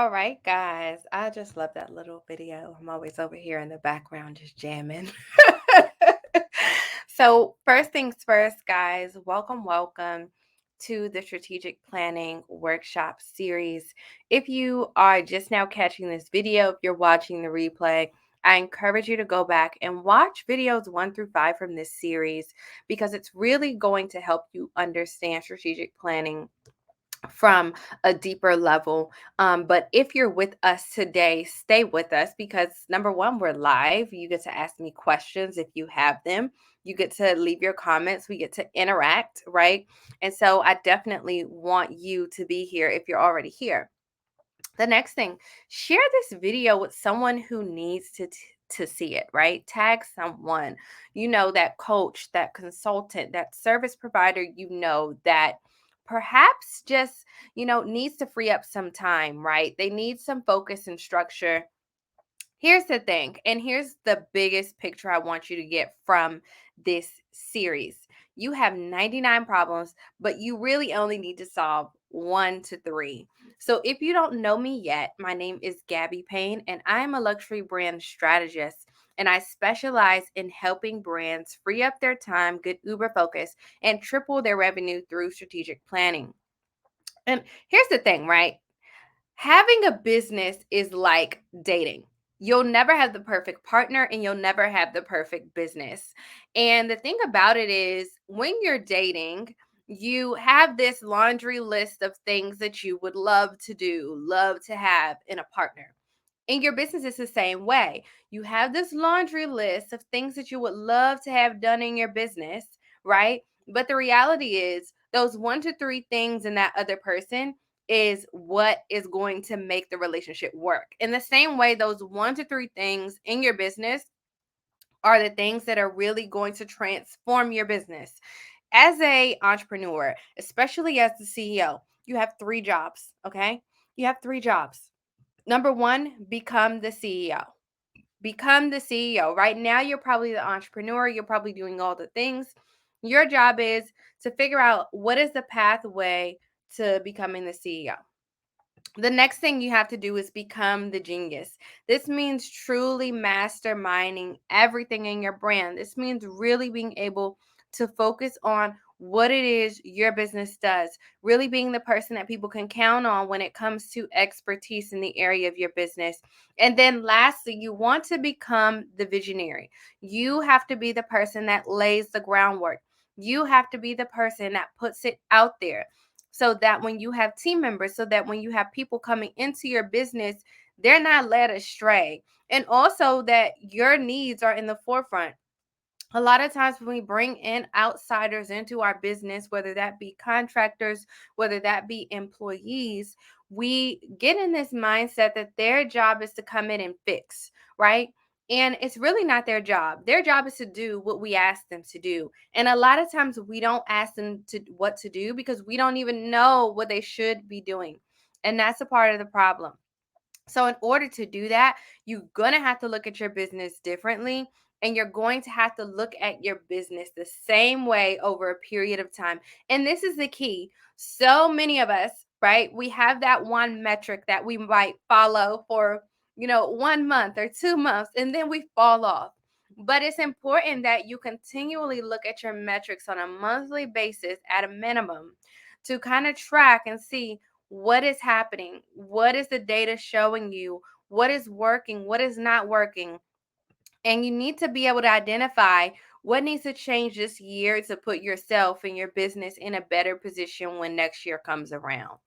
All right, guys. I just love that little video. I'm always over here in the background just jamming. So, first things first, guys, welcome to the Strategic Planning Workshop series. If you are just now catching this video, if you're watching the replay, I encourage you to go back and watch videos 1 through 5 from this series because it's really going to help you understand strategic planning from a deeper level. But if you're with us today, stay with us because number one, we're live. You get to ask me questions if you have them. You get to leave your comments. We get to interact, right? And so I definitely want you to be here if you're already here. The next thing, share this video with someone who needs to see it, right? Tag someone, that coach, that consultant, that service provider, that perhaps just, needs to free up some time, right? They need some focus and structure. Here's the thing, and here's the biggest picture I want you to get from this series. You have 99 problems, but you really only need to solve 1 to 3. So, if you don't know me yet, my name is Gabby Payne, and I'm a luxury brand strategist. And I specialize in helping brands free up their time, get uber focus, and triple their revenue through strategic planning. And here's the thing, right? Having a business is like dating. You'll never have the perfect partner and you'll never have the perfect business. And the thing about it is, when you're dating, you have this laundry list of things that you would love to do, love to have in a partner. In your business, it's the same way. You have this laundry list of things that you would love to have done in your business, right? But the reality is, those 1 to 3 things in that other person is what is going to make the relationship work. In the same way, those 1 to 3 things in your business are the things that are really going to transform your business. As a entrepreneur, especially as the CEO, you have 3 jobs, okay? You have 3 jobs. Number 1, become the CEO. Become the CEO. Right now, you're probably the entrepreneur, you're probably doing all the things. Your job is to figure out what is the pathway to becoming the CEO. The next thing you have to do is become the genius. This means truly masterminding everything in your brand. This means really being able to focus on what it is your business does, really being the person that people can count on when it comes to expertise in the area of your business. And then lastly, you want to become the visionary. You have to be the person that lays the groundwork. You have to be the person that puts it out there so that when you have team members, so that when you have people coming into your business, they're not led astray. And also that your needs are in the forefront. A lot of times when we bring in outsiders into our business, whether that be contractors, whether that be employees, we get in this mindset that their job is to come in and fix, right? And it's really not their job. Their job is to do what we ask them to do. And a lot of times we don't ask them to what to do because we don't even know what they should be doing. And that's a part of the problem. So, in order to do that, you're going to have to look at your business differently. And you're going to have to look at your business the same way over a period of time. And this is the key. So many of us, right? We have that one metric that we might follow for, 1 month or 2 months, and then we fall off. But it's important that you continually look at your metrics on a monthly basis at a minimum to kind of track and see what is happening, what is the data showing you, what is working, what is not working. And you need to be able to identify what needs to change this year to put yourself and your business in a better position when next year comes around.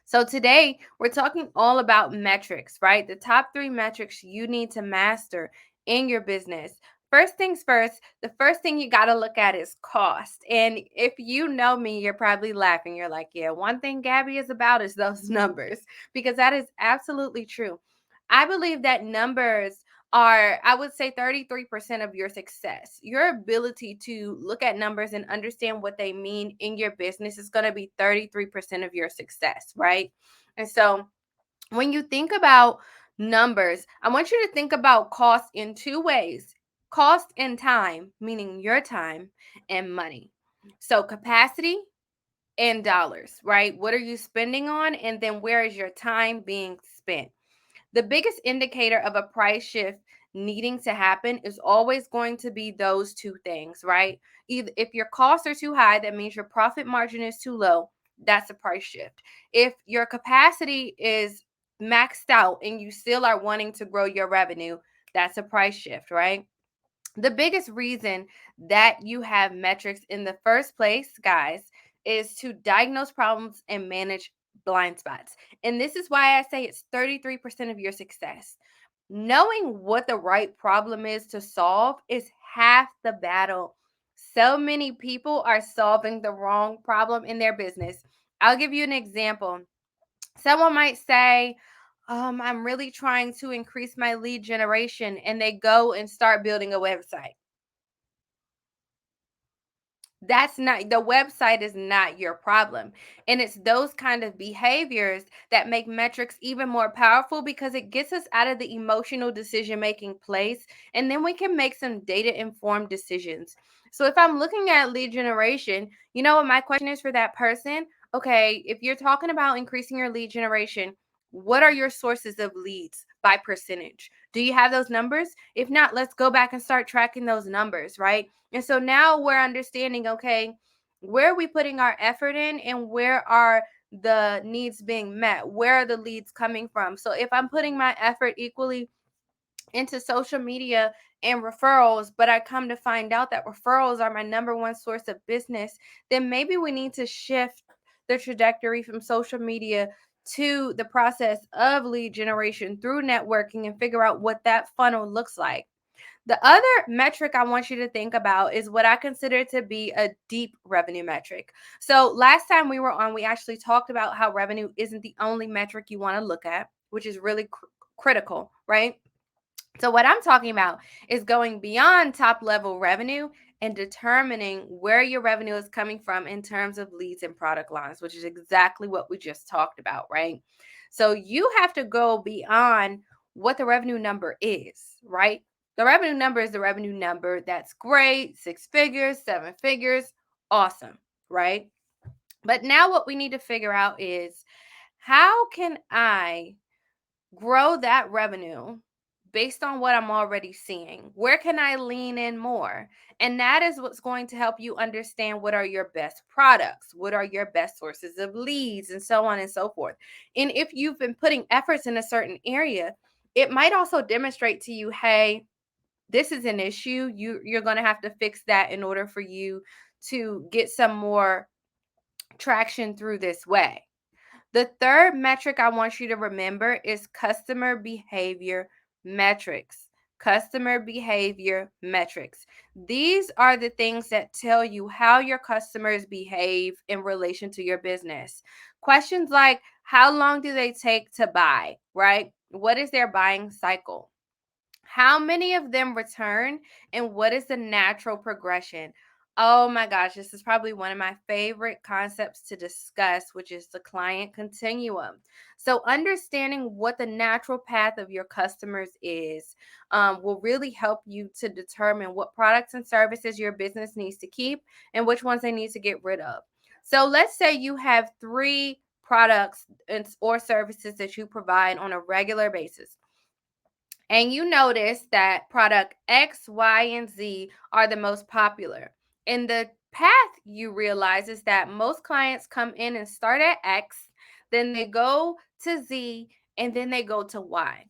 So today we're talking all about metrics, right? The top 3 metrics you need to master in your business. First things first, the first thing you got to look at is cost. And if you know me, you're probably laughing. You're like, yeah, one thing Gabby is about is those numbers, because that is absolutely true. I believe that numbers are, I would say, 33% of your success. Your ability to look at numbers and understand what they mean in your business is going to be 33% of your success, right? And so when you think about numbers, I want you to think about cost in 2 ways: cost and time, meaning your time, and money. So capacity in dollars, right? What are you spending on? And then where is your time being spent? The biggest indicator of a price shift needing to happen is always going to be those two things, right? Either if your costs are too high, that means your profit margin is too low. That's a price shift. If your capacity is maxed out and you still are wanting to grow your revenue, that's a price shift, right? The biggest reason that you have metrics in the first place, guys, is to diagnose problems and manage blind spots. And this is why I say it's 33% of your success. Knowing what the right problem is to solve is half the battle. So many people are solving the wrong problem in their business. I'll give you an example. Someone might say, I'm really trying to increase my lead generation, and they go and start building a website. That's not, the website is not your problem. And it's those kind of behaviors that make metrics even more powerful, because it gets us out of the emotional decision making place, and then we can make some data informed decisions. So if I'm looking at lead generation, you know what my question is for that person? Okay, if you're talking about increasing your lead generation, what are your sources of leads by percentage? Do you have those numbers? If not, let's go back and start tracking those numbers, right? And so now we're understanding, okay, where are we putting our effort in, and where are the needs being met? Where are the leads coming from? So if I'm putting my effort equally into social media and referrals, but I come to find out that referrals are my number one source of business, then maybe we need to shift the trajectory from social media to the process of lead generation through networking and figure out what that funnel looks like. The other metric I want you to think about is what I consider to be a deep revenue metric. So, last time we were on, we actually talked about how revenue isn't the only metric you want to look at, which is really critical, right? So, what I'm talking about is going beyond top level revenue and determining where your revenue is coming from in terms of leads and product lines, which is exactly what we just talked about, right? So, you have to go beyond what the revenue number is, right? The revenue number is the revenue number. That's great. 6 figures, 7 figures, awesome, right? But now what we need to figure out is, how can I grow that revenue based on what I'm already seeing? Where can I lean in more? And that is what's going to help you understand what are your best products, what are your best sources of leads, and so on and so forth. And if you've been putting efforts in a certain area, it might also demonstrate to you, hey, this is an issue. You're going to have to fix that in order for you to get some more traction through this way. The third metric I want you to remember is customer behavior metrics. Customer behavior metrics. These are the things that tell you how your customers behave in relation to your business. Questions like, how long do they take to buy, right? What is their buying cycle? How many of them return, and what is the natural progression? Oh my gosh, this is probably one of my favorite concepts to discuss, which is the client continuum. So, understanding what the natural path of your customers is will really help you to determine what products and services your business needs to keep and which ones they need to get rid of. So, let's say you have three products or services that you provide on a regular basis, and you notice that product X, Y, and Z are the most popular. And the path you realize is that most clients come in and start at X, then they go to Z, and then they go to Y.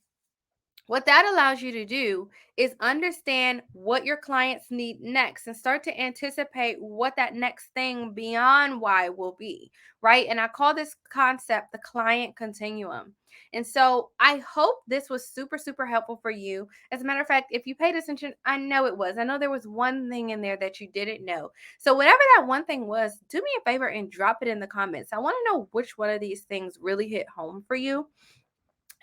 What that allows you to do is understand what your clients need next and start to anticipate what that next thing beyond why will be, right? And I call this concept the client continuum. And so I hope this was super, super helpful for you. As a matter of fact, if you paid attention, I know it was. I know there was one thing in there that you didn't know. So, whatever that one thing was, do me a favor and drop it in the comments. I want to know which one of these things really hit home for you.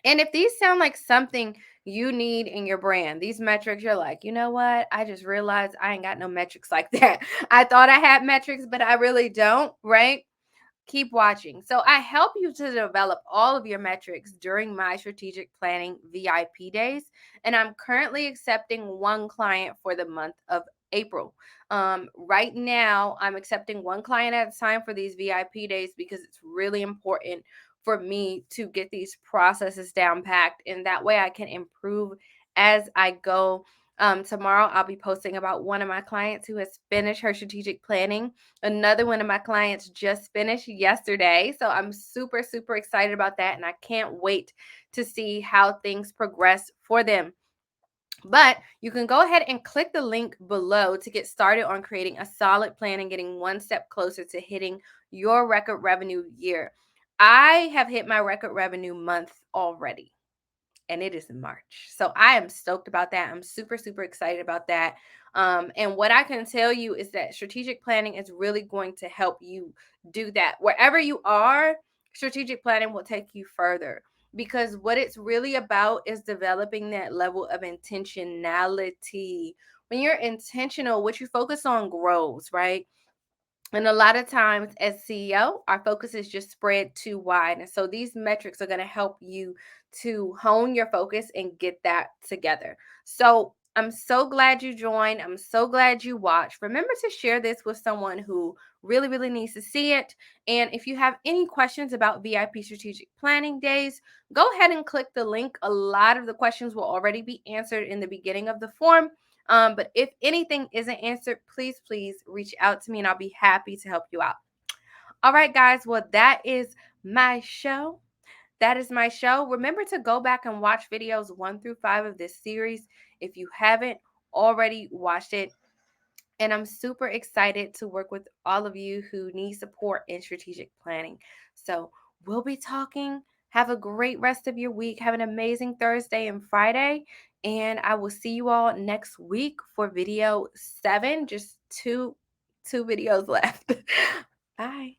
And if these sound like something you need in your brand, these metrics, you're like, you know what? I just realized I ain't got no metrics like that. I thought I had metrics, but I really don't, right? Keep watching. So I help you to develop all of your metrics during my strategic planning VIP days. And I'm currently accepting one client for the month of April. Right now, I'm accepting one client at a time for these VIP days because it's really important for me to get these processes down packed, and that way I can improve as I go. Tomorrow, I'll be posting about one of my clients who has finished her strategic planning. Another one of my clients just finished yesterday. So I'm super, super excited about that, and I can't wait to see how things progress for them. But you can go ahead and click the link below to get started on creating a solid plan and getting one step closer to hitting your record revenue year. I have hit my record revenue month already, and it is March. So I am stoked about that. I'm super, super excited about that. And what I can tell you is that strategic planning is really going to help you do that. Wherever you are, strategic planning will take you further, because what it's really about is developing that level of intentionality. When you're intentional, what you focus on grows, right? And a lot of times as CEO, our focus is just spread too wide. And so these metrics are going to help you to hone your focus and get that together. So I'm so glad you joined. I'm so glad you watched. Remember to share this with someone who really, really needs to see it. And if you have any questions about VIP strategic planning days, go ahead and click the link. A lot of the questions will already be answered in the beginning of the form. But if anything isn't answered, please reach out to me and I'll be happy to help you out. All right, guys. Well, that is my show. That is my show. Remember to go back and watch videos 1 through 5 of this series if you haven't already watched it. And I'm super excited to work with all of you who need support in strategic planning. So we'll be talking. Have a great rest of your week. Have an amazing Thursday and Friday. And I will see you all next week for video 7. Just two videos left. Bye.